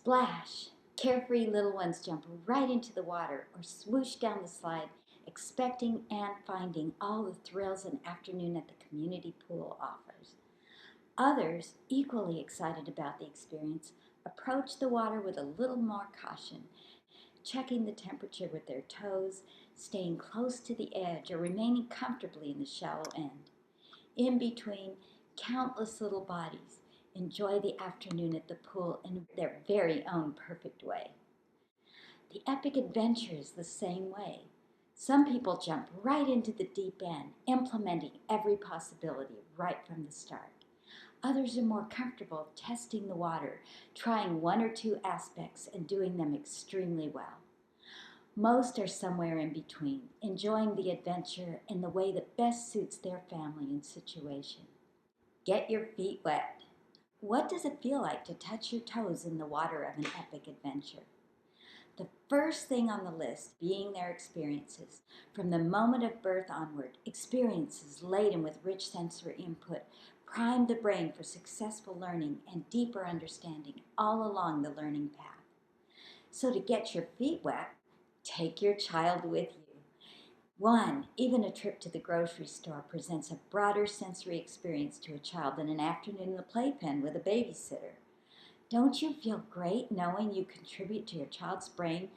Splash! Carefree little ones jump right into the water or swoosh down the slide, expecting and finding all the thrills an afternoon at the community pool offers. Others, equally excited about the experience, approach the water with a little more caution, checking the temperature with their toes, staying close to the edge, or remaining comfortably in the shallow end. In between, countless little bodies enjoy the afternoon at the pool in their very own perfect way. The epic adventure is the same way. Some people jump right into the deep end, implementing every possibility right from the start. Others are more comfortable testing the water, trying one or two aspects and doing them extremely well. Most are somewhere in between, enjoying the adventure in the way that best suits their family and situation. Get your feet wet. What does it feel like to touch your toes in the water of an epic adventure? The first thing on the list being their experiences. From the moment of birth onward, experiences laden with rich sensory input prime the brain for successful learning and deeper understanding all along the learning path. So to get your feet wet, take your child with you. Even a trip to the grocery store presents a broader sensory experience to a child than an afternoon in the playpen with a babysitter. Don't you feel great knowing you contribute to your child's brain's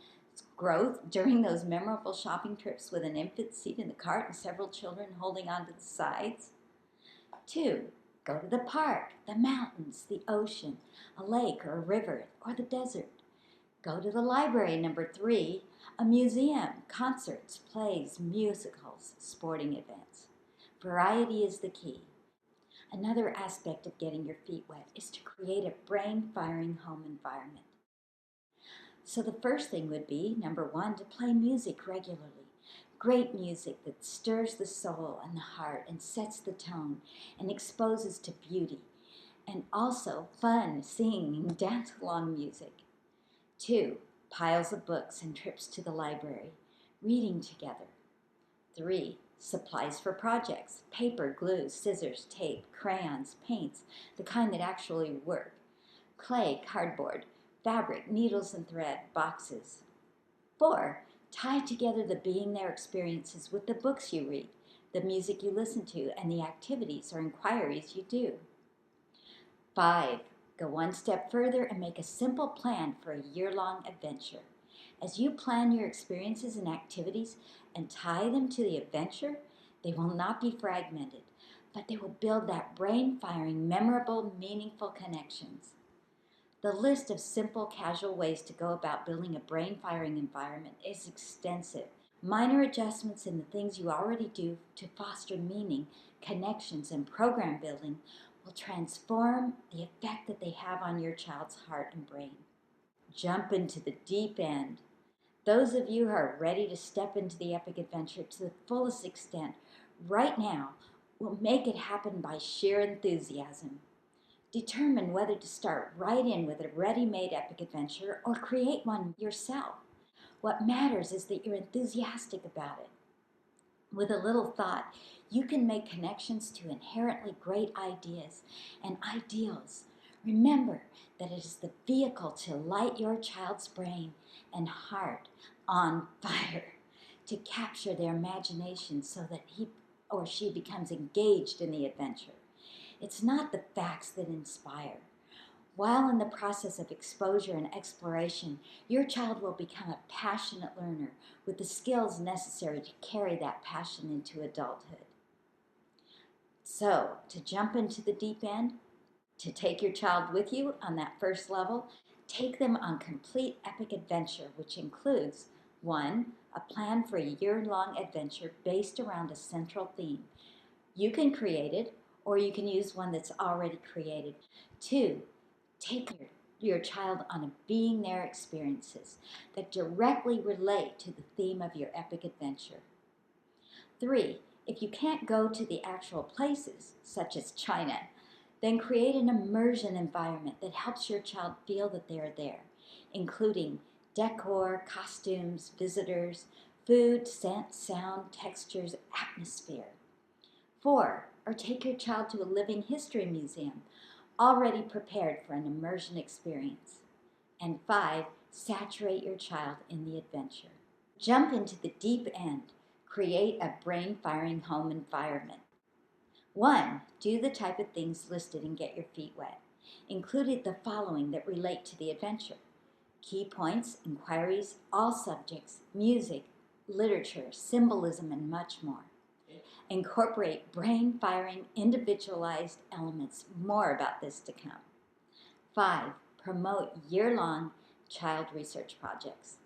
growth during those memorable shopping trips with an infant seat in the cart and several children holding onto the sides? 2, go to the park, the mountains, the ocean, a lake or a river, or the desert. Go to the library. 3, a museum, concerts, plays, musicals, sporting events. Variety is the key. Another aspect of getting your feet wet is to create a brain-firing home environment. So the first thing would be, 1, to play music regularly. Great music that stirs the soul and the heart and sets the tone and exposes to beauty. And also fun, singing, dance-along music. 2, piles of books and trips to the library, reading together. 3, supplies for projects, paper, glue, scissors, tape, crayons, paints, the kind that actually work, clay, cardboard, fabric, needles and thread, boxes. 4, tie together the being there experiences with the books you read, the music you listen to, and the activities or inquiries you do. 5, go one step further and make a simple plan for a year-long adventure. As you plan your experiences and activities and tie them to the adventure, they will not be fragmented, but they will build that brain-firing, memorable, meaningful connections. The list of simple, casual ways to go about building a brain-firing environment is extensive. Minor adjustments in the things you already do to foster meaning, connections, and program building will transform the effect that they have on your child's heart and brain. Jump into the deep end. Those of you who are ready to step into the epic adventure to the fullest extent right now will make it happen by sheer enthusiasm. Determine whether to start right in with a ready-made epic adventure or create one yourself. What matters is that you're enthusiastic about it. With a little thought, you can make connections to inherently great ideas and ideals. Remember that it is the vehicle to light your child's brain and heart on fire, to capture their imagination so that he or she becomes engaged in the adventure. It's not the facts that inspire. While in the process of exposure and exploration, your child will become a passionate learner with the skills necessary to carry that passion into adulthood. So, to jump into the deep end, to take your child with you on that first level, take them on complete epic adventure, which includes 1, a plan for a year-long adventure based around a central theme. You can create it, or you can use one that's already created. 2, take your child on a being there experiences that directly relate to the theme of your epic adventure. 3, if you can't go to the actual places, such as China, then create an immersion environment that helps your child feel that they're there, including decor, costumes, visitors, food, scent, sound, textures, atmosphere. 4, or take your child to a living history museum, already prepared for an immersion experience. And 5, saturate your child in the adventure. Jump into the deep end. Create a brain-firing home environment. 1, do the type of things listed and get your feet wet. Included the following that relate to the adventure: key points, inquiries, all subjects, music, literature, symbolism, and much more. Incorporate brain-firing, individualized elements. More about this to come. 5, promote year-long child research projects.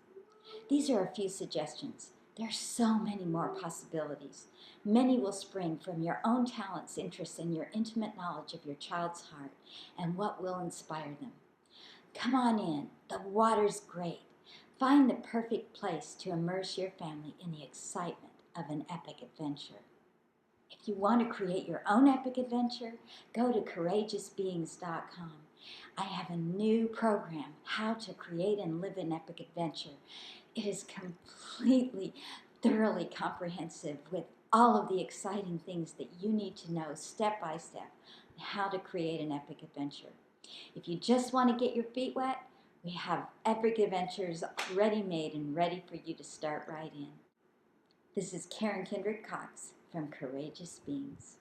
These are a few suggestions. There are so many more possibilities. Many will spring from your own talents, interests, and your intimate knowledge of your child's heart and what will inspire them. Come on in. The water's great. Find the perfect place to immerse your family in the excitement of an epic adventure. If you want to create your own epic adventure, go to courageousbeings.com. I have a new program, How to Create and Live an Epic Adventure. It is completely, thoroughly comprehensive with all of the exciting things that you need to know step by step how to create an epic adventure. If you just want to get your feet wet, we have epic adventures ready-made and ready for you to start right in. This is Karen Kindred Cox from Courageous Beings.